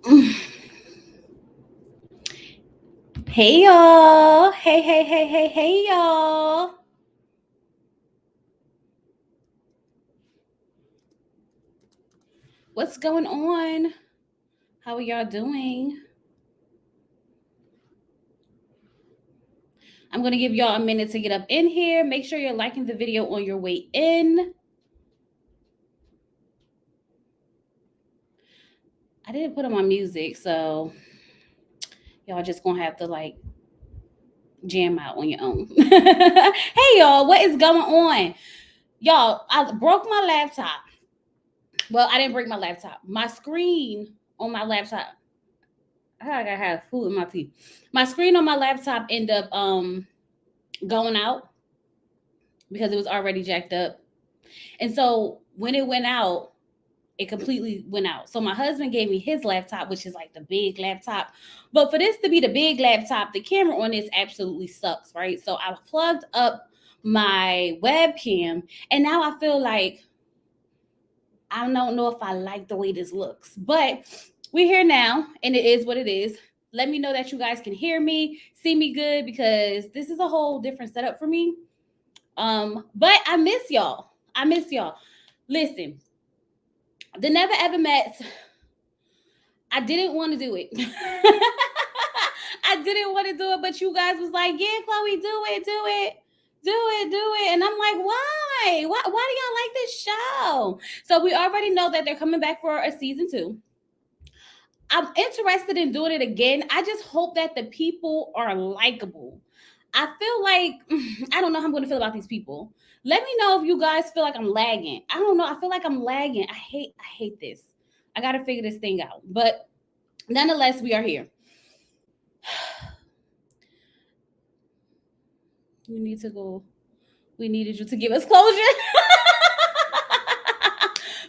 Hey y'all. Hey y'all. What's going on? How are y'all doing? I'm going to give y'all a minute to get up in here. Make sure you're liking the video on your way in. I didn't put on my music, so y'all just going to have to jam out on your own. Hey y'all, what is going on? Y'all, I broke my laptop. Well, I didn't break my laptop. My screen on my laptop. I gotta have food in my teeth. My screen on my laptop ended up going out because it was already jacked up. And so when it went out, it completely went out. So my husband gave me his laptop, which is like the big laptop. But for this to be the big laptop, the camera on this absolutely sucks, right? So I plugged up my webcam and now I feel like I don't know if I like the way this looks. But we're here now and it is what it is. Let me know that you guys can hear me, see me good, because this is a whole different setup for me. But I miss y'all. I miss y'all. Listen, the Never Ever Mets, I didn't want to do it. I didn't want to do it, but you guys was like, yeah, Chloe, do it, do it. Do it, do it. And I'm like, why? Why do y'all like this show? So we already know that they're coming back for a season 2. I'm interested in doing it again. I just hope that the people are likable. I feel like I don't know how I'm going to feel about these people. Let me know if you guys feel like I'm lagging. I don't know. I feel like I'm lagging. I hate this. I got to figure this thing out. But nonetheless, we are here. You need to go. We needed you to give us closure.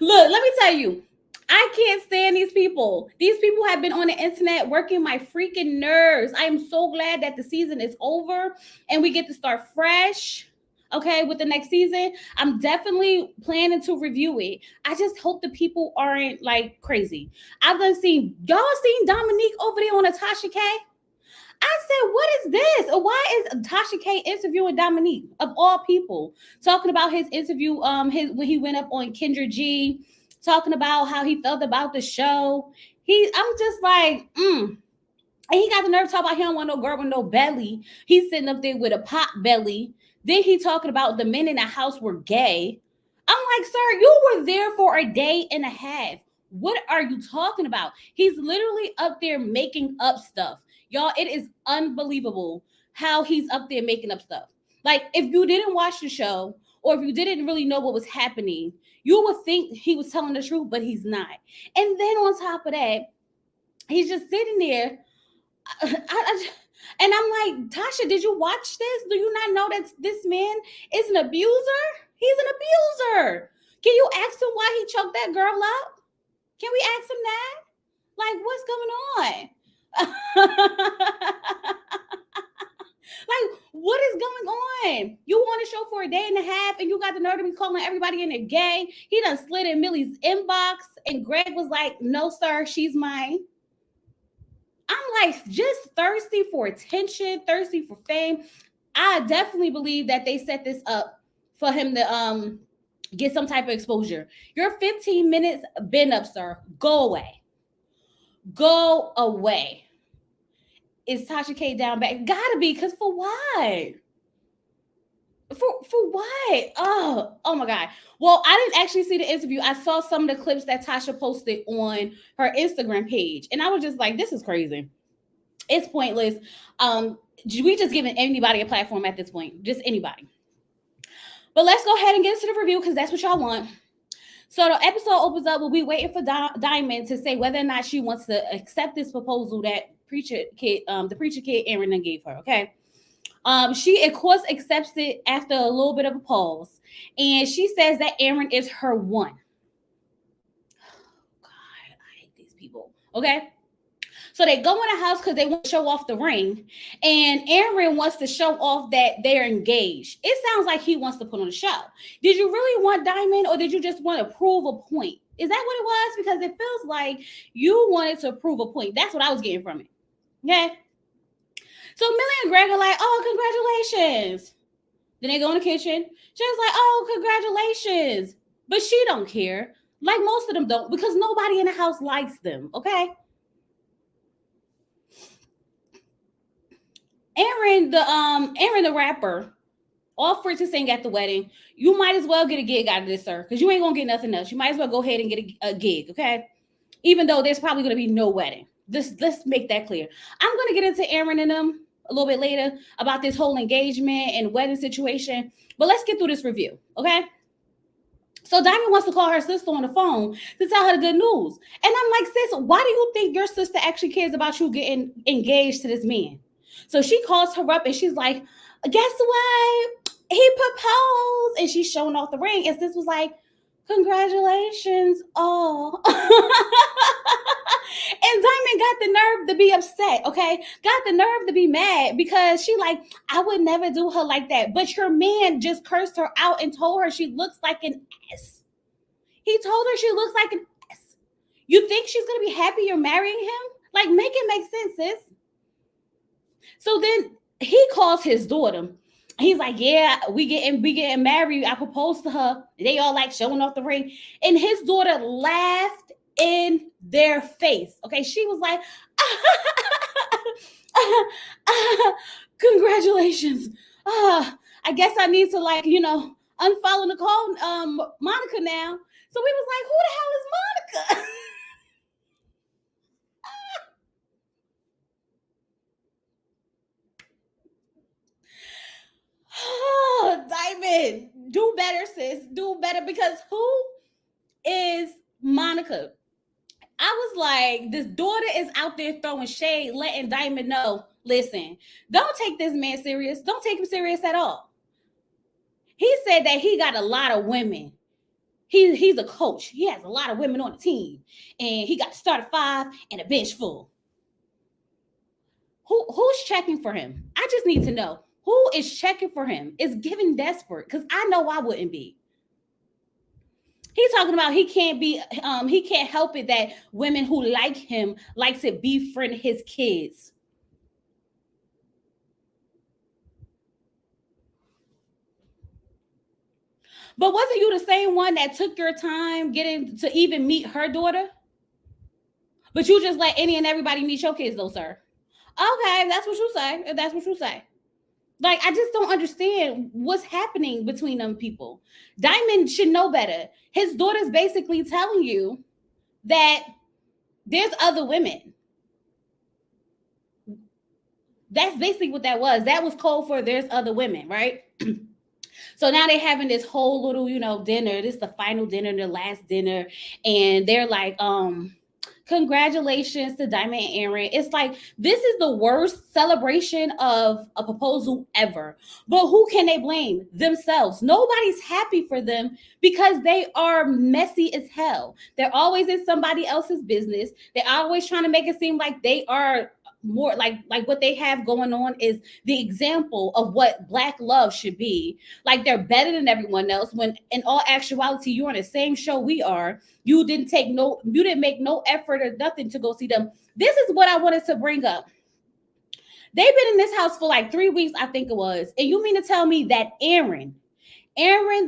Look, let me tell you, I can't stand these people. These people have been on the internet working my freaking nerves. I am so glad that the season is over and we get to start fresh. Okay, with the next season, I'm definitely planning to review it. I just hope the people aren't like crazy. I've done seen y'all seen Dominique over there on Natasha K. I said, what is this? Why is Tasha K interviewing Dominique of all people, talking about his interview, his when he went up on Kendra G, talking about how he felt about the show. I'm just like, And he got the nerve to talk about he don't want no girl with no belly. He's sitting up there with a pot belly. Then he talking about the men in the house were gay. I'm like, sir, you were there for a day and a half. What are you talking about? He's literally up there making up stuff. Y'all, it is unbelievable how he's up there making up stuff. Like, if you didn't watch the show or if you didn't really know what was happening, you would think he was telling the truth, but he's not. And then on top of that, he's just sitting there. And I'm like, Tasha, did you watch this? Do you not know that this man is an abuser? He's an abuser. Can you ask him why he choked that girl up? Can we ask him that? Like, what's going on? Like, what is going on? You want a show for a day and a half and you got the nerve to be calling everybody in there gay. He done slid in Millie's inbox and Greg was like, no, sir, she's mine. I'm like, just thirsty for attention, thirsty for fame. I definitely believe that they set this up for him to get some type of exposure. Your 15 minutes been up, sir. Go away. Go away. Is Tasha K down back? Gotta be, because for what? For what? Oh my god. Well, I didn't actually see the interview. I saw some of the clips that Tasha posted on her Instagram page, and I was just like, this is crazy. It's pointless. We just giving anybody a platform at this point, just anybody. But let's go ahead and get into the review because that's what y'all want. So the episode opens up. We'll be waiting for Diamond to say whether or not she wants to accept this proposal that the preacher kid Aaron gave her. Okay. She of course accepts it after a little bit of a pause, and she says that Aaron is her one. God, I hate these people. Okay. So they go in the house because they want to show off the ring. And Aaron wants to show off that they're engaged. It sounds like he wants to put on a show. Did you really want Diamond, or did you just want to prove a point? Is that what it was? Because it feels like you wanted to prove a point. That's what I was getting from it. Okay. So Millie and Greg are like, oh, congratulations. Then they go in the kitchen. She's like, oh, congratulations. But she don't care. Like most of them don't, because nobody in the house likes them. Okay. Aaron the rapper offered to sing at the wedding. You might as well get a gig out of this, sir, because you ain't gonna get nothing else. You might as well go ahead and get a gig, okay? Even though there's probably gonna be no wedding. Let's make that clear. I'm gonna get into Aaron and them a little bit later about this whole engagement and wedding situation, but let's get through this review, okay? So Diamond wants to call her sister on the phone to tell her the good news. And I'm like, sis, why do you think your sister actually cares about you getting engaged to this man? So she calls her up and she's like, guess what? He proposed. And she's showing off the ring. And sis was like, congratulations. Oh. And Diamond got the nerve to be upset, okay? Got the nerve to be mad because she like, I would never do her like that. But your man just cursed her out and told her she looks like an ass. He told her she looks like an ass. You think she's going to be happy you're marrying him? Like, make it make sense, sis. So then he calls his daughter. He's like, yeah, we getting married. I proposed to her. They all like showing off the ring. And his daughter laughed in their face. Okay. She was like, congratulations. I guess I need to unfollow Nicole, Monica now. So we was like, who the hell is Monica? Oh, Diamond, do better, sis. Do better, because who is Monica? I was like, this daughter is out there throwing shade, letting Diamond know, listen, don't take this man serious. Don't take him serious at all. He said that he got a lot of women. He's a coach. He has a lot of women on the team. And he got to start at 5 and a bench full. Who's checking for him? I just need to know. Who is checking for him? It's giving desperate, because I know I wouldn't be. He's talking about he can't help it that women who like him like to befriend his kids. But wasn't you the same one that took your time getting to even meet her daughter? But you just let any and everybody meet your kids though, sir. Okay, that's what you say. If that's what you say. Like, I just don't understand what's happening between them people. Diamond should know better. His daughter's basically telling you that there's other women. That's basically what that was. That was code for there's other women, right? So now they're having this whole little, dinner. This is the final dinner, the last dinner. And they're like, congratulations to Diamond and Aaron. It's like, this is the worst celebration of a proposal ever. But who can they blame? Themselves. Nobody's happy for them because they are messy as hell. They're always in somebody else's business. They're always trying to make it seem like they are more like what they have going on is the example of what Black love should be. Like, they're better than everyone else, when in all actuality you're on the same show we are. You didn't make no effort or nothing to go see them. This is what I wanted to bring up. They've been in this house for like 3 weeks, I think it was. And you mean to tell me that Aaron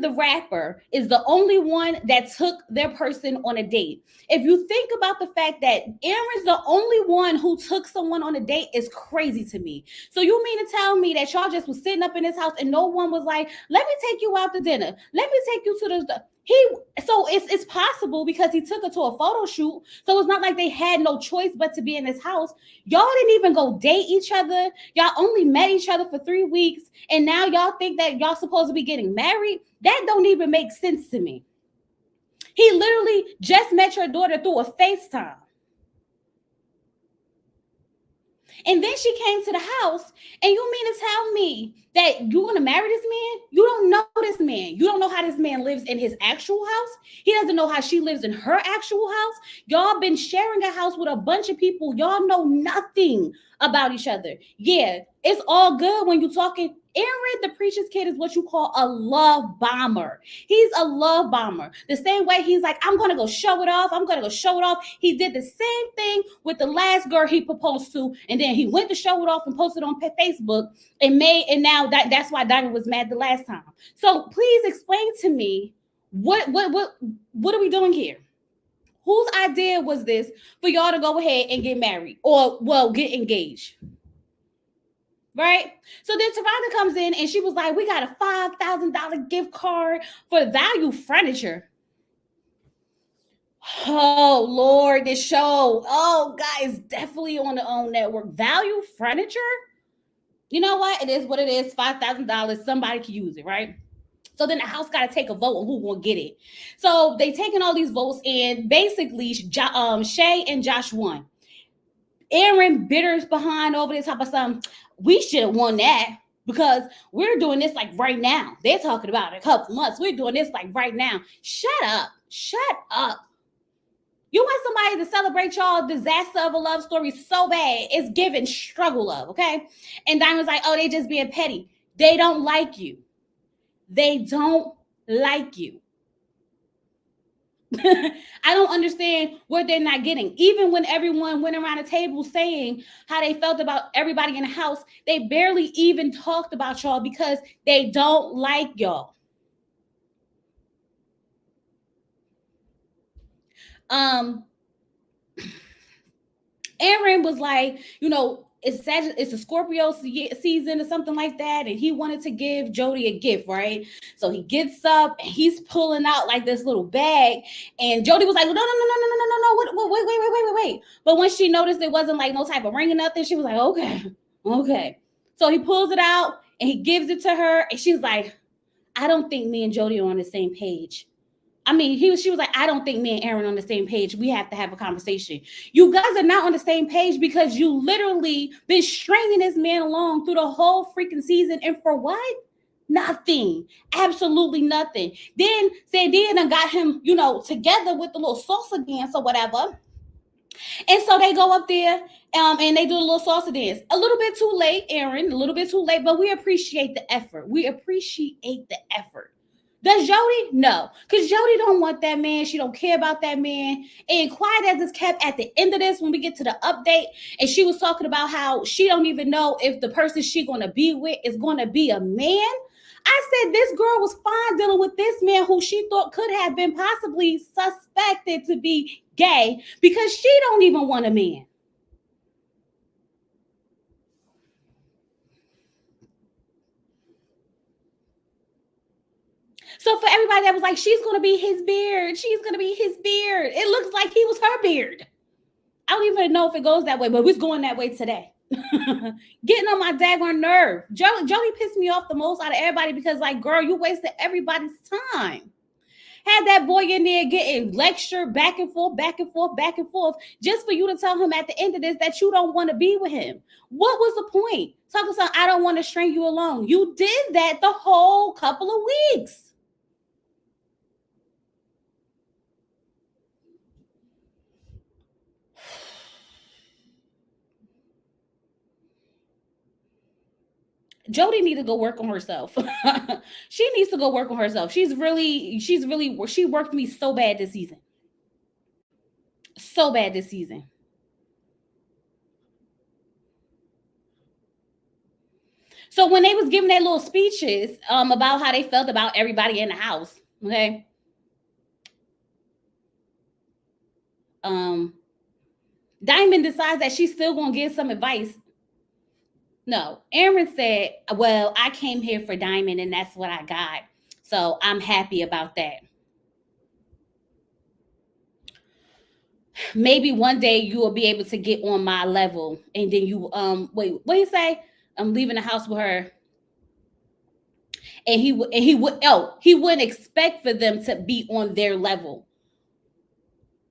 the rapper is the only one that took their person on a date? If you think about the fact that Aaron's the only one who took someone on a date, is crazy to me. So you mean to tell me that y'all just was sitting up in this house and no one was like, let me take you out to dinner. Let me take you to the... So it's possible because he took her to a photo shoot. So it's not like they had no choice but to be in this house. Y'all didn't even go date each other. Y'all only met each other for 3 weeks. And now y'all think that y'all supposed to be getting married? That don't even make sense to me. He literally just met your daughter through a FaceTime. And then she came to the house, and you mean to tell me that you're gonna marry this man? You don't know this man. You don't know how this man lives in his actual house. He doesn't know how she lives in her actual house. Y'all been sharing a house with a bunch of people. Y'all know nothing about each other. Yeah, it's all good when you're talking. Aaron, the preacher's kid, is what you call a love bomber. He's a love bomber. The same way he's like, I'm gonna go show it off. I'm gonna go show it off. He did the same thing with the last girl he proposed to, and then he went to show it off and posted on Facebook and now that's why Diamond was mad the last time. So please explain to me what are we doing here? Whose idea was this for y'all to go ahead and get married or get engaged? Right? So then Taronda comes in and she was like, we got a $5,000 gift card for Value Furniture. Oh Lord, this show. Oh, guys, definitely on the OWN network. Value Furniture? You know what? It is what it is. $5,000. Somebody can use it, right? So then the house got to take a vote on who will get it. So they taking all these votes, and basically Shay and Josh won. Aaron bitters behind over this type of something. We should have won that because we're doing this like right now. They're talking about a couple months. We're doing this like right now. Shut up. Shut up. You want somebody to celebrate y'all disaster of a love story so bad, it's giving struggle love, okay? And Diamond's like, oh, they just being petty. They don't like you. They don't like you. I don't understand what they're not getting. Even when everyone went around the table saying how they felt about everybody in the house, they barely even talked about y'all because they don't like y'all. Aaron was like, it's a Scorpio season or something like that, and he wanted to give Jodi a gift, right? So he gets up and he's pulling out like this little bag, and Jodi was like, no, wait. But when she noticed it wasn't like no type of ring or nothing, she was like, okay. So he pulls it out and he gives it to her, and she's like, I don't think me and Jodi are on the same page. I mean, she was like, I don't think me and Aaron are on the same page. We have to have a conversation. You guys are not on the same page because you literally been stringing this man along through the whole freaking season. And for what? Nothing. Absolutely nothing. Then Sandia got him, together with the little salsa dance or whatever. And so they go up there and they do a little salsa dance. A little bit too late, Aaron, a little bit too late, but we appreciate the effort. We appreciate the effort. Does Jodi? No, because Jodi don't want that man. She don't care about that man. And quiet as it's kept at the end of this, when we get to the update, and she was talking about how she don't even know if the person she going to be with is going to be a man. I said this girl was fine dealing with this man who she thought could have been possibly suspected to be gay because she don't even want a man. So for everybody that was like, she's going to be his beard. She's going to be his beard. It looks like he was her beard. I don't even know if it goes that way, but it's going that way today. Getting on my daggone nerve. Jodi pissed me off the most out of everybody because, like, girl, you wasted everybody's time. Had that boy in there getting lectured back and forth, just for you to tell him at the end of this that you don't want to be with him. What was the point? Talking about, I don't want to string you along. You did that the whole couple of weeks. Jodi needs to go work on herself. She needs to go work on herself. She worked me so bad this season. So bad this season. So when they was giving their little speeches about how they felt about everybody in the house, okay? Diamond decides that she's still gonna give some advice. No, Aaron said, well, I came here for Diamond and that's what I got. So I'm happy about that. Maybe one day you will be able to get on my level. And then you, wait, what do you say? I'm leaving the house with her. And he wouldn't expect for them to be on their level.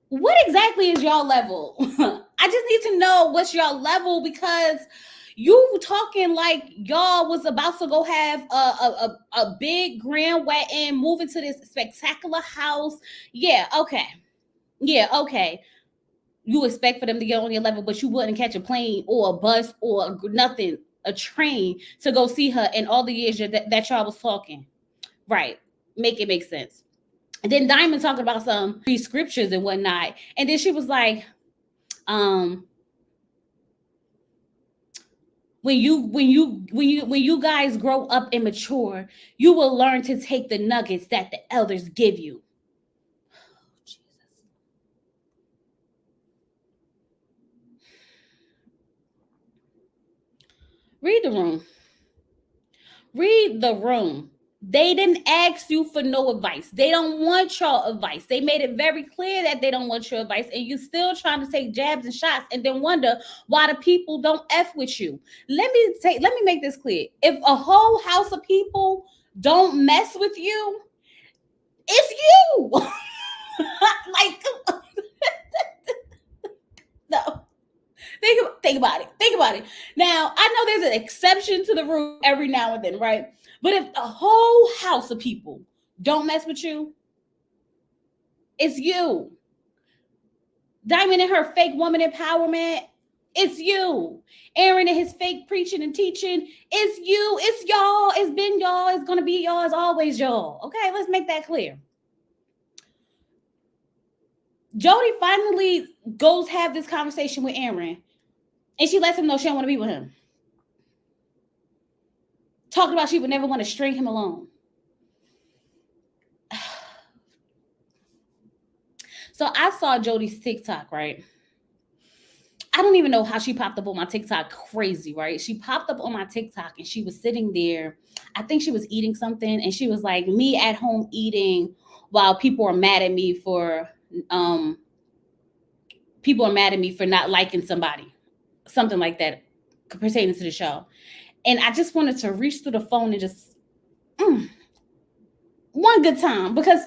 What exactly is y'all level? I I just need to know what's your level, because you talking like y'all was about to go have a big grand wedding, move into this spectacular house. Yeah, okay. Yeah, okay. You expect for them to get on your level, but you wouldn't catch a plane or a bus or nothing, a train to go see her in all the years that y'all was talking. Right. Make it make sense. And then Diamond talking about some free scriptures and whatnot. And then she was like, um, when you guys grow up and mature, you will learn to take the nuggets that the elders give you. Jesus. Read the room. Read the room. They didn't ask you for no advice. They don't want your advice. They made it very clear that they don't want your advice, and you still trying to take jabs and shots, and then wonder why the people don't f with you. Let me make this clear. If a whole house of people don't mess with you, it's you. Like, no. Think about it. Think about it. Now, I know there's an exception to the rule every now and then, right? But if a whole house of people don't mess with you, it's you. Diamond and her fake woman empowerment, it's you. Aaron and his fake preaching and teaching, it's you. It's y'all. It's been y'all. It's going to be y'all. It's always y'all. Okay, let's make that clear. Jodi finally goes have this conversation with Aaron, and she lets him know she don't want to be with him. Talking about she would never want to string him along. So I saw Jodi's TikTok, right? I don't even know how she popped up on my TikTok crazy, right? She popped up on my TikTok and she was sitting there. I think she was eating something, and she was like, me at home eating while people are mad at me for not liking somebody. Something like that pertaining to the show. And I just wanted to reach through the phone and just one good time, because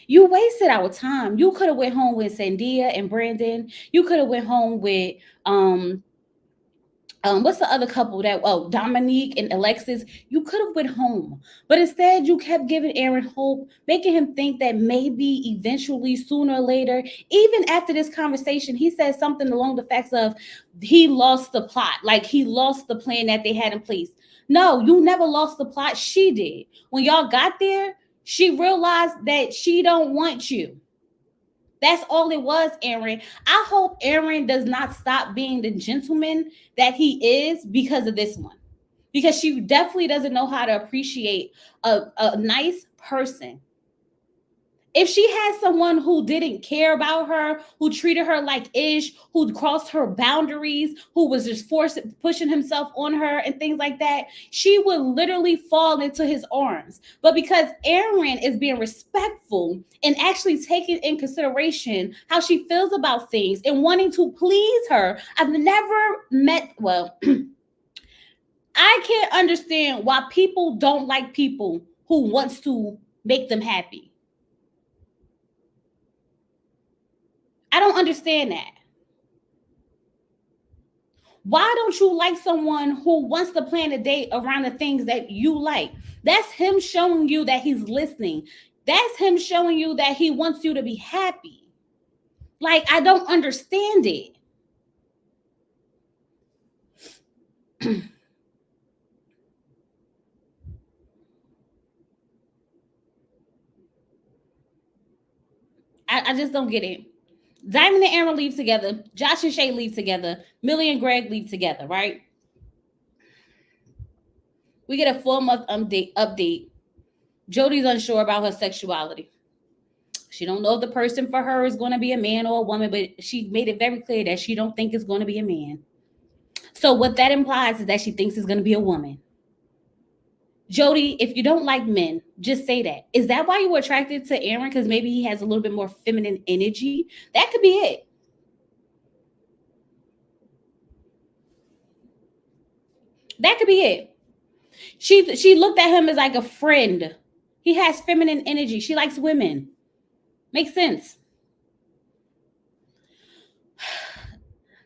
you wasted our time. You could have went home with Sandia and Brandon. You could have went home with what's the other couple that Dominique and Alexis. You could have went home, but instead you kept giving Aaron hope, making him think that maybe eventually, sooner or later, even after this conversation, he said something along the facts of he lost the plot, like he lost the plan that they had in place. No, you never lost the plot. She did. When y'all got there, she realized that she don't want you. That's all it was, Aaron. I hope Aaron does not stop being the gentleman that he is because of this one. Because she definitely doesn't know how to appreciate a nice person. If she had someone who didn't care about her, who treated her like ish, who crossed her boundaries, who was just pushing himself on her and things like that, she would literally fall into his arms. But because Aaron is being respectful and actually taking in consideration how she feels about things and wanting to please her, I've never met, I can't understand why people don't like people who wants to make them happy. I don't understand that. Why don't you like someone who wants to plan a date around the things that you like? That's him showing you that he's listening. That's him showing you that he wants you to be happy. Like, I don't understand it. I just don't get it. Diamond and Aaron leave together. Josh and Shay leave together. Millie and Greg leave together, right? We get a 4-month update. Jodi's unsure about her sexuality. She don't know if the person for her is going to be a man or a woman, but she made it very clear that she don't think it's going to be a man. So what that implies is that she thinks it's going to be a woman. Jodi, if you don't like men, just say that. Is that why you were attracted to Aaron? Because maybe he has a little bit more feminine energy? That could be it. That could be it. She looked at him as like a friend. He has feminine energy. She likes women. Makes sense.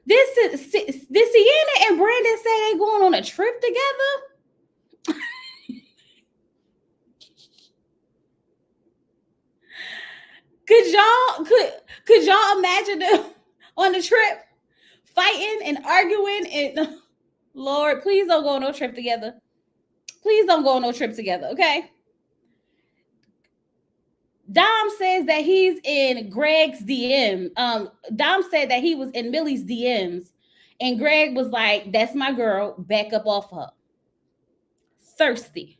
Did Sienna and Brandon say they going on a trip together? Could y'all imagine them on the trip fighting and arguing and Lord, please don't go on no trip together. Please don't go on no trip together, okay? Dom says that he's in Greg's DM. Dom said that he was in Millie's DMs, and Greg was like, "That's my girl. Back up off her." Thirsty.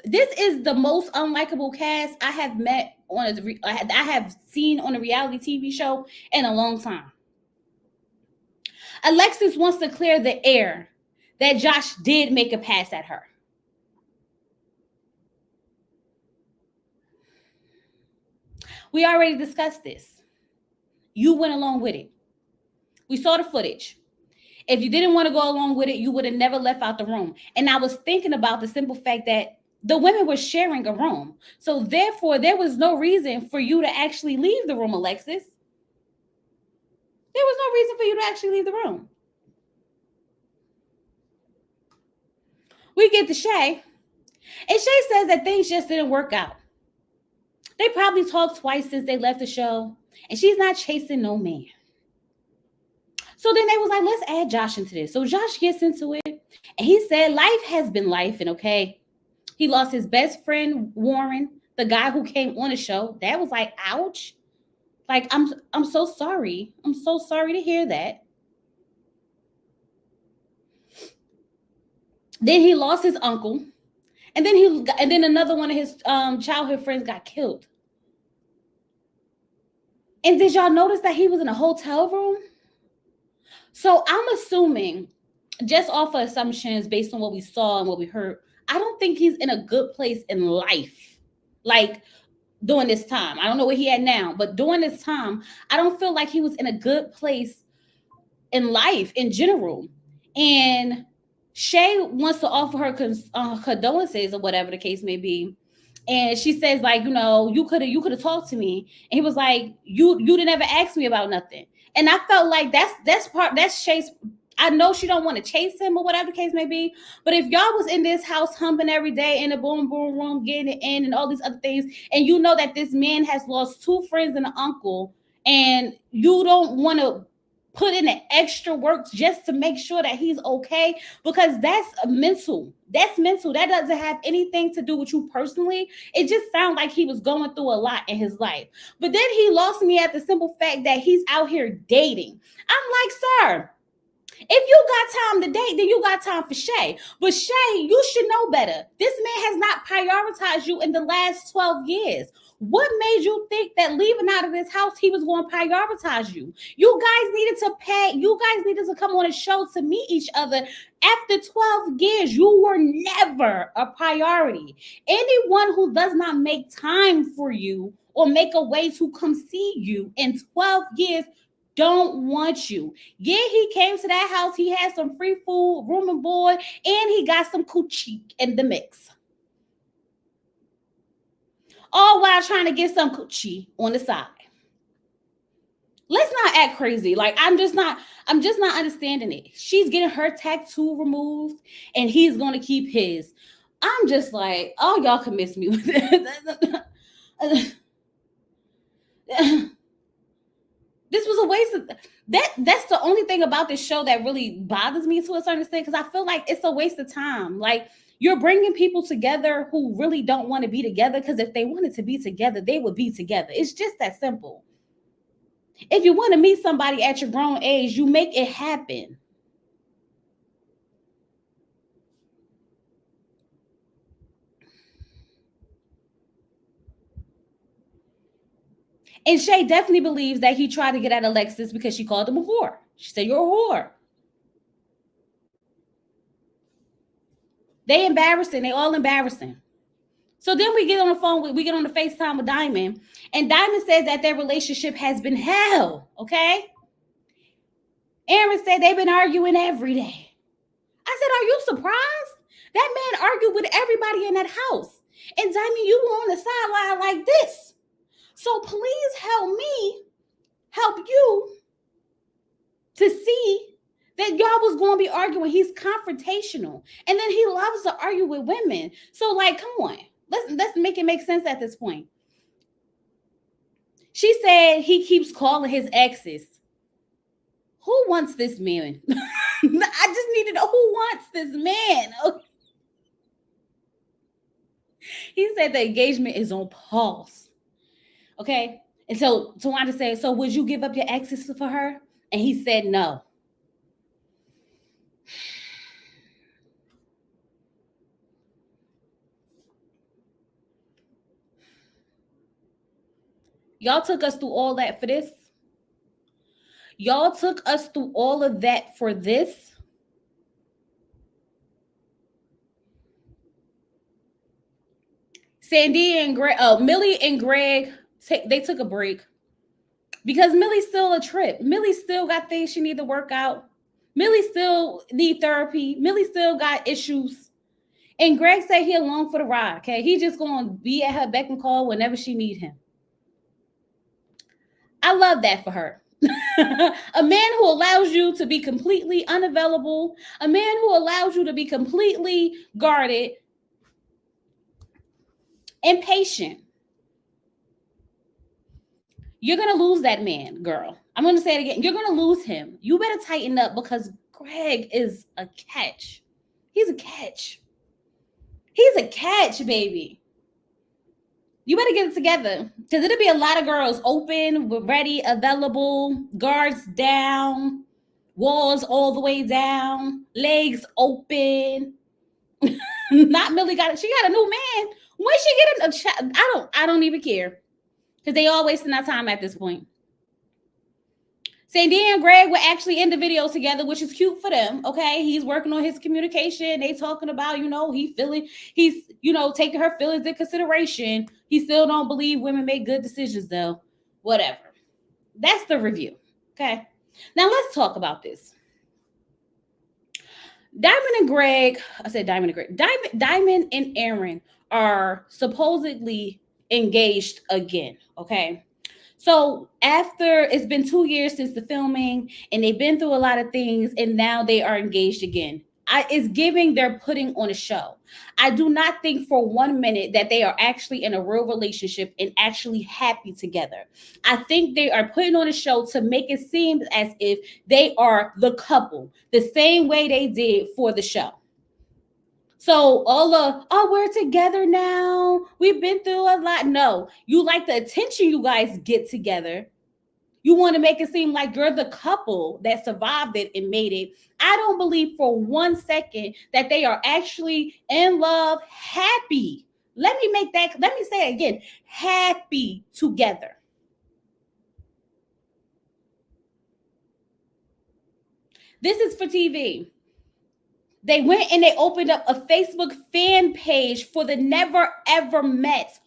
This is the most unlikable cast I have met I have seen on a reality TV show in a long time. Alexis wants to clear the air that Josh did make a pass at her. We already discussed this. You went along with it. We saw the footage. If you didn't want to go along with it, you would have never left out the room. And I was thinking about the simple fact that the women were sharing a room. So therefore, there was no reason for you to actually leave the room, Alexis. There was no reason for you to actually leave the room. We get to Shay, and Shay says that things just didn't work out. They probably talked twice since they left the show, and she's not chasing no man. So then they was like, let's add Josh into this. So Josh gets into it, and he said life has been life, and okay. He lost his best friend, Warren, the guy who came on the show. That was like, ouch. Like, I'm so sorry. I'm so sorry to hear that. Then he lost his uncle. And then another one of his childhood friends got killed. And did y'all notice that he was in a hotel room? So I'm assuming, just off of assumptions based on what we saw and what we heard, I don't think he's in a good place in life. Like during this time. I don't know where he at now, but during this time, I don't feel like he was in a good place in life in general. And Shay wants to offer her condolences or whatever the case may be. And she says, like, you could have talked to me. And he was like, you didn't ever ask me about nothing. And I felt like that's Shay's. I know she don't want to chase him or whatever the case may be. But if y'all was in this house humping every day in the boom boom room, getting it in and all these other things, and you know that this man has lost 2 friends and an uncle, and you don't want to put in the extra work just to make sure that he's okay, because that's mental. That's mental. That doesn't have anything to do with you personally. It just sounds like he was going through a lot in his life. But then he lost me at the simple fact that he's out here dating. I'm like, sir, if you got time to date, then you got time for Shay. But Shay, you should know better. This man has not prioritized you in the last 12 years. What made you think that leaving out of this house, he was going to prioritize you? You guys needed to come on a show to meet each other. After 12 years, you were never a priority. Anyone who does not make time for you or make a way to come see you in 12 years don't want you. Yeah, he came to that house. He had some free food, room and board, and he got some coochie in the mix. All while trying to get some coochie on the side. Let's not act crazy. Like, I'm just not understanding it. She's getting her tattoo removed, and he's going to keep his. I'm just like, oh, y'all can miss me with it. This was a waste of that's the only thing about this show that really bothers me to a certain extent, because I feel like it's a waste of time. Like, you're bringing people together who really don't want to be together, because if they wanted to be together, they would be together. It's just that simple. If you want to meet somebody at your grown age, you make it happen. And Shay definitely believes that he tried to get at Alexis because she called him a whore. She said, you're a whore. They embarrassing. They all embarrassing. So then we get on the phone, we get on the FaceTime with Diamond, and Diamond says that their relationship has been hell, okay? Aaron said they've been arguing every day. I said, are you surprised? That man argued with everybody in that house. And Diamond, you were on the sideline like this. So please help me help you to that y'all was going to be arguing. He's confrontational. And then he loves to argue with women. So, like, come on. Let's make it make sense at this point. She said he keeps calling his exes. Who wants this man? I just need to know who wants this man. Okay. He said the engagement is on pause. Okay. And so Tawanda said, so would you give up your exes for her? And he said no. Y'all took us through all that for this? Y'all took us through all of that for this? Sandy and Greg, Millie and Greg, they took a break because Millie's still a trip. Millie still got things she need to work out. Millie still need therapy. Millie still got issues. And Greg said he along for the ride, okay? He just going to be at her beck and call whenever she need him. I love that for her. A man who allows you to be completely unavailable, a man who allows you to be completely guarded, impatient. You're going to lose that man, girl. I'm going to say it again. You're going to lose him. You better tighten up because Greg is a catch. He's a catch. He's a catch, baby. You better get it together because it'll be a lot of girls open, ready, available, guards down, walls all the way down, legs open. Not Millie got it. She got a new man. When she get a child, I don't even care because they all wasting our time at this point. Sandy and Greg were actually in the video together, which is cute for them. Okay. He's working on his communication. They talking about, he's taking her feelings in consideration. He still don't believe women make good decisions though. Whatever. That's the review. Okay. Now let's talk about this. Diamond and Aaron are supposedly engaged again. Okay. So after it's been 2 years since the filming and they've been through a lot of things and now they are engaged again. It's giving they're putting on a show. I do not think for 1 minute that they are actually in a real relationship and actually happy together. I think they are putting on a show to make it seem as if they are the couple, the same way they did for the show. So we're together now. We've been through a lot. No, you like the attention you guys get together. You want to make it seem like you're the couple that survived it and made it. I don't believe for 1 second that they are actually in love, happy. Let me say it again, happy together. This is for TV. They went and they opened up a Facebook fan page for the Never Ever Mets.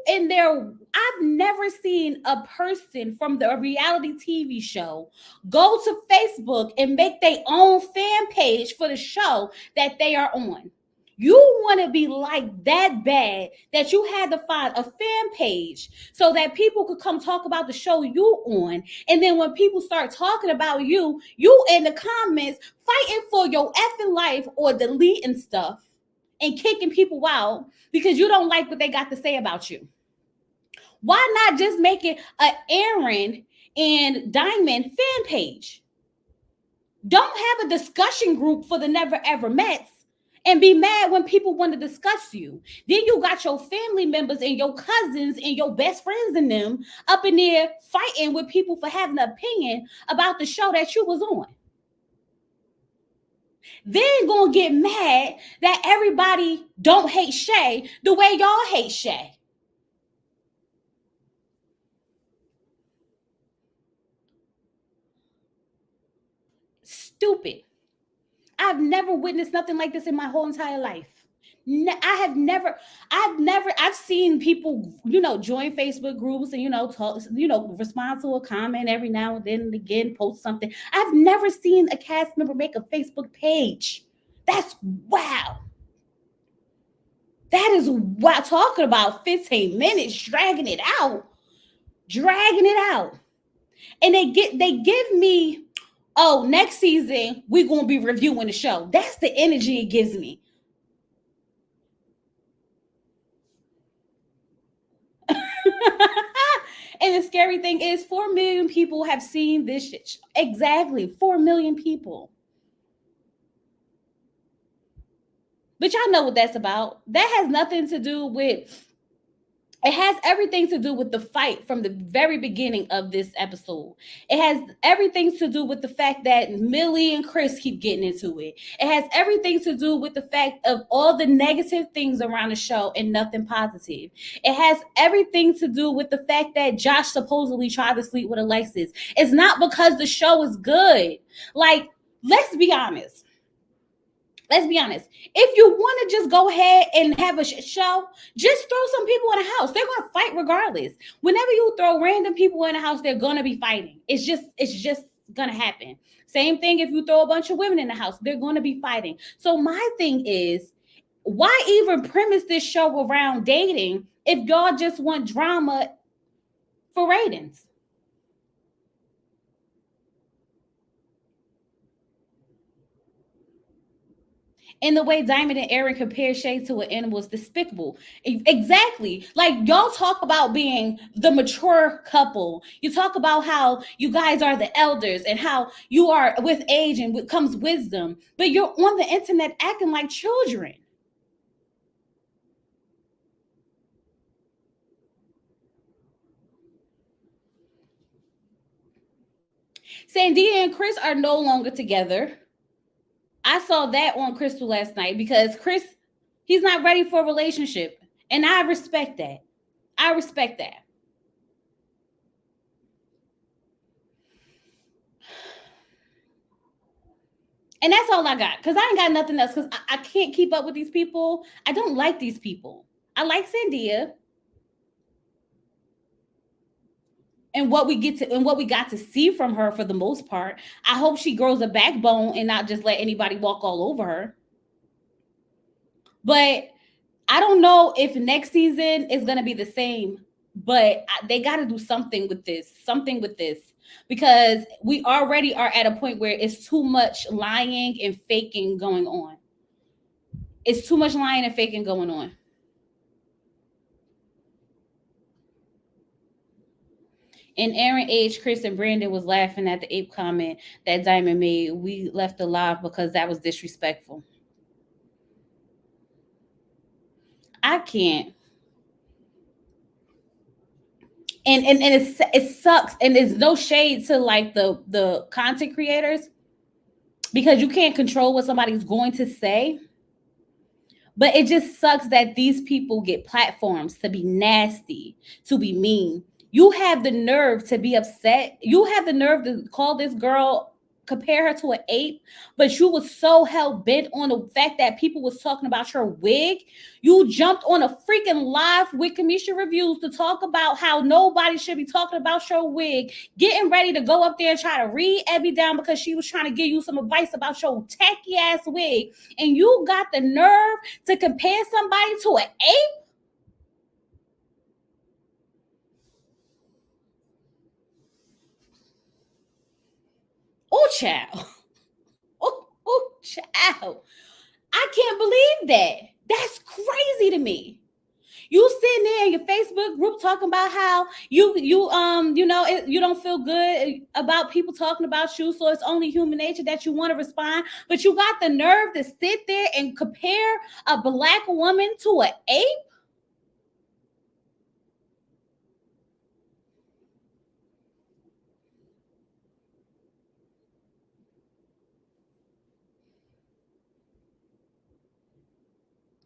I've never seen a person from the reality TV show go to Facebook and make their own fan page for the show that they are on. You want to be like that bad that you had to find a fan page so that people could come talk about the show you on. And then when people start talking about you in the comments fighting for your effing life or deleting stuff and kicking people out because you don't like what they got to say about you. Why not just make it an Aaron and Diamond fan page? Don't have a discussion group for the Never Ever Mets and be mad when people want to discuss you. Then you got your family members and your cousins and your best friends and them up in there fighting with people for having an opinion about the show that you was on. Then gonna get mad that everybody don't hate Shay the way y'all hate Shay. Stupid. I've never witnessed nothing like this in my whole entire life. I've seen people, join Facebook groups and, talk, respond to a comment every now and then and again, post something. I've never seen a cast member make a Facebook page. That's wow. That is wow. Talking about 15 minutes, dragging it out. And they give me Oh, next season we're gonna be reviewing the show. That's the energy it gives me. And the scary thing is 4 million people have seen this shit. Exactly. 4 million people. But y'all know what that's about. That has nothing to do with, it has everything to do with the fight from the very beginning of this episode. It has everything to do with the fact that Millie and Chris keep getting into it. It has everything to do with the fact of all the negative things around the show and nothing positive. It has everything to do with the fact that Josh supposedly tried to sleep with Alexis. It's not because the show is good. Like, let's be honest. Let's be honest. If you want to just go ahead and have a show, just throw some people in the house. They're going to fight regardless. Whenever you throw random people in the house, they're going to be fighting. It's just going to happen. Same thing if you throw a bunch of women in the house, they're going to be fighting. So my thing is, why even premise this show around dating if y'all just want drama for ratings? And the way Diamond and Aaron compare Shay to an animal is despicable. Exactly. Like, y'all talk about being the mature couple. You talk about how you guys are the elders and how you are with age and comes wisdom. But you're on the internet acting like children. Sandia and Chris are no longer together. I saw that on Crystal last night because Chris, he's not ready for a relationship. And I respect that. I respect that. And that's all I got. Because I ain't got nothing else. Because I can't keep up with these people. I don't like these people. I like Sandia. And what we get to and what we got to see from her for the most part. I hope she grows a backbone and not just let anybody walk all over her. But I don't know if next season is gonna be the same. But they got to do something with this. Something with this. Because we already are at a point where it's too much lying and faking going on. It's too much lying and faking going on. And Aaron H, Chris, and Brandon was laughing at the ape comment that Diamond made. We left alive because that was disrespectful. I can't. And it sucks. And there's no shade to like the content creators because you can't control what somebody's going to say. But it just sucks that these people get platforms to be nasty, to be mean. You have the nerve to be upset. You have the nerve to call this girl, compare her to an ape, but you was so hell bent on the fact that people was talking about your wig. You jumped on a freaking live with Kamisha Reviews to talk about how nobody should be talking about your wig, getting ready to go up there and try to read Abby down because she was trying to give you some advice about your tacky ass wig. And you got the nerve to compare somebody to an ape? Oh, child. Oh, child. I can't believe that. That's crazy to me. You sitting there in your Facebook group talking about how you don't feel good about people talking about you, so it's only human nature that you want to respond, but you got the nerve to sit there and compare a black woman to an ape?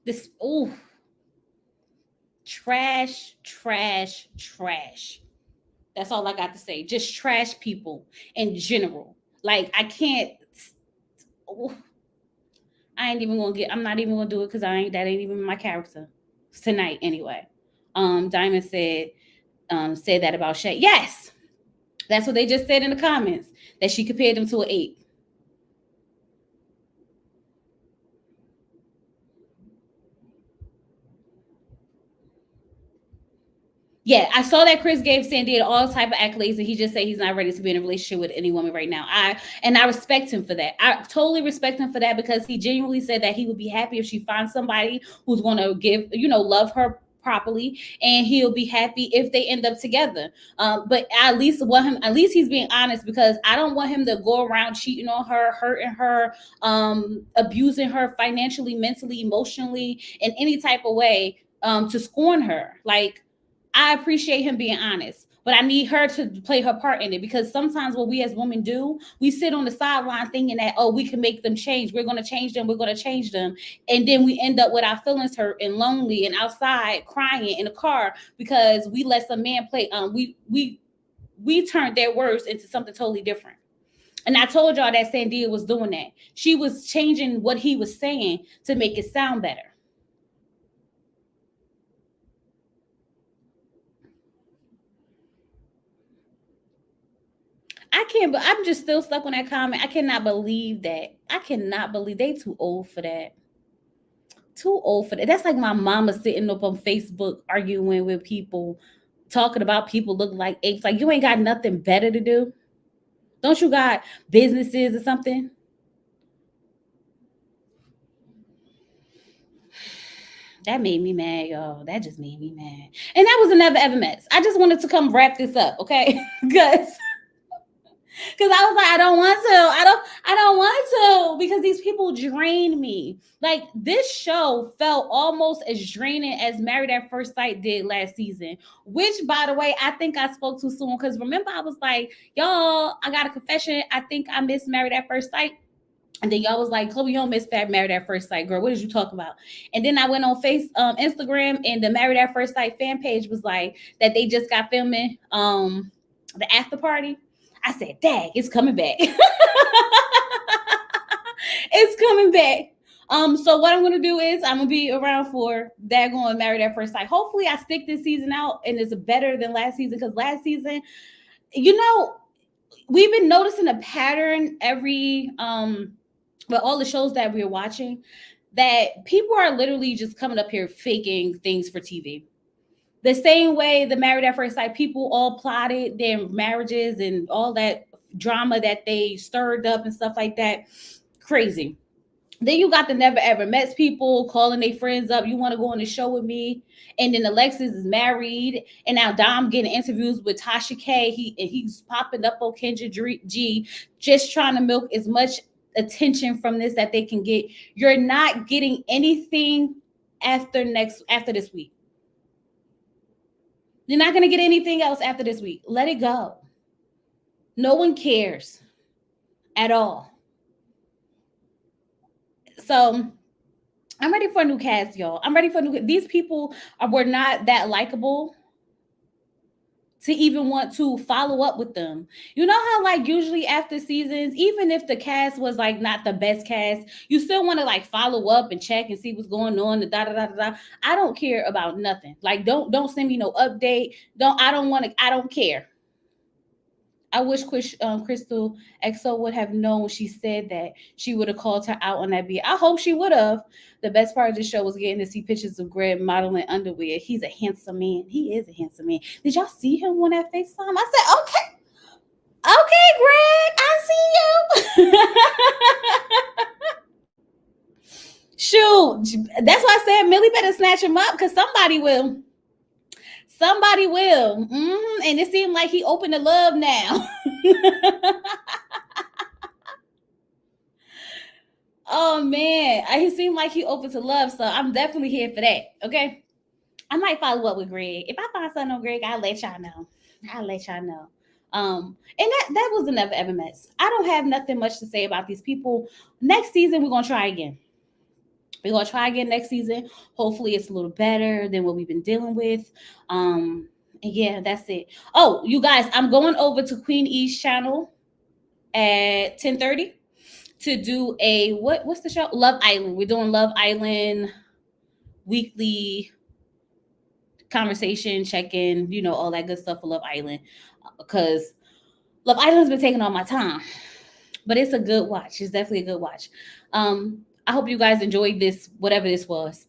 This ooh, trash, trash, trash. That's all I got to say. Just trash people in general. Like I can't. Ooh, I ain't even gonna get. I'm not even gonna do it because I ain't. That ain't even my character tonight anyway. Diamond said that about Shay. Yes, that's what they just said in the comments that she compared them to an ape. Yeah, I saw that Chris gave Sandia all type of accolades, and he just said he's not ready to be in a relationship with any woman right now. I respect him for that. I totally respect him for that because he genuinely said that he would be happy if she finds somebody who's going to give, love her properly, and he'll be happy if they end up together. But I at least want him. At least he's being honest, because I don't want him to go around cheating on her, hurting her, abusing her financially, mentally, emotionally, in any type of way, to scorn her. Like, I appreciate him being honest, but I need her to play her part in it, because sometimes what we as women do, we sit on the sideline thinking that, oh, we can make them change. We're going to change them. We're going to change them. And then we end up with our feelings hurt and lonely and outside crying in the car because we let some man play. We turned their words into something totally different. And I told y'all that Sandia was doing that. She was changing what he was saying to make it sound better. I can't, but I'm just still stuck on that comment. I cannot believe that. I cannot believe they too old for that. Too old for that. That's like my mama sitting up on Facebook arguing with people, talking about people look like apes. Like, you ain't got nothing better to do. Don't you got businesses or something? That made me mad, y'all. That just made me mad. And that was a never ever mess. I just wanted to come wrap this up, okay? Because I was like, I don't want to, because these people drain me. Like, this show felt almost as draining as Married at First Sight did last season, which, by the way, I think I spoke too soon, because remember, I was like, y'all, I got a confession. I think I missed Married at First Sight. And then y'all was like, Chloe, you don't miss Married at First Sight, girl. What did you talk about? And then I went on Instagram, and the Married at First Sight fan page was like that they just got filming the after party. I said, dang, it's coming back. It's coming back. So what I'm gonna do is I'm gonna be around for daggone Married at First Sight. Hopefully I stick this season out and it's better than last season, because last season, we've been noticing a pattern with all the shows that we're watching, that people are literally just coming up here faking things for TV. The same way the Married at First Sight people all plotted their marriages and all that drama that they stirred up and stuff like that. Crazy. Then you got the Never Ever Met people calling their friends up. You want to go on the show with me? And then Alexis is married, and now Dom getting interviews with Tasha K. He's popping up on Kendra G, just trying to milk as much attention from this that they can get. You're not getting anything after this week. You're not going to get anything else after this week. Let it go. No one cares at all. So I'm ready for a new cast, y'all. I'm ready for these people were not that likable to even want to follow up with them. You know how, like, usually after seasons, even if the cast was like not the best cast, you still want to like follow up and check and see what's going on. I don't care about nothing. Like, don't send me no update. I don't care. I wish Crystal XO would have known. She said that she would have called her out on that beat. I hope she would have. The best part of the show was getting to see pictures of Greg modeling underwear. He's a handsome man. He is a handsome man. Did y'all see him on that FaceTime? I said, okay, Greg, I see you. Shoot, that's why I said Millie better snatch him up, because somebody will. Somebody will. And it seemed like he opened to love now. Oh, man. He seemed like he opened to love. So I'm definitely here for that. Okay. I might follow up with Greg. If I find something on Greg, I'll let y'all know. And that was the Never Ever Mess. I don't have nothing much to say about these people. Next season, we're going to try again. We're going to try again next season. Hopefully it's a little better than what we've been dealing with. And yeah, that's it. Oh, you guys, I'm going over to Queen E's channel at 10:30 to do what's the show? Love Island. We're doing Love Island weekly conversation, check-in, all that good stuff for Love Island. Because Love Island's been taking all my time. But it's a good watch. It's definitely a good watch. I hope you guys enjoyed this, whatever this was.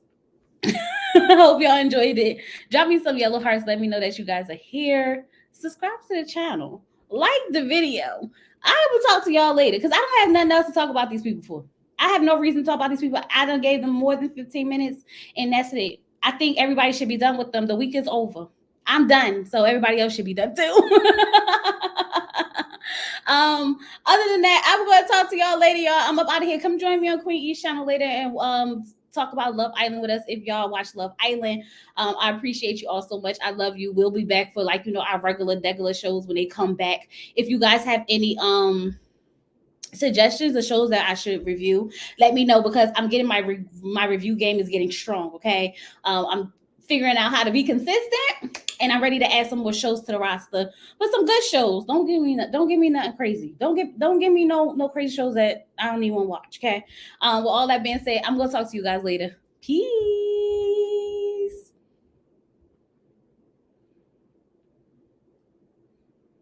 I hope y'all enjoyed it. Drop me some yellow hearts. Let me know that you guys are here. Subscribe to the channel. Like the video. I will talk to y'all later because I don't have nothing else to talk about these people for. I have no reason to talk about these people. I done gave them more than 15 minutes, and that's it. I think everybody should be done with them. The week is over. I'm done, so everybody else should be done too. Other than that, I'm gonna talk to y'all later, y'all. I'm up out of here. Come join me on Queen E's channel later and talk about Love Island with us if y'all watch Love Island. I appreciate you all so much. I love you. We'll be back for our regular shows when they come back. If you guys have any suggestions of shows that I should review, let me know because I'm getting my review game is getting strong. Okay, I'm figuring out how to be consistent, and I'm ready to add some more shows to the roster. But some good shows. Don't give me nothing crazy. Don't give me no crazy shows that I don't even want to watch. Okay. With all that being said, I'm gonna talk to you guys later. Peace.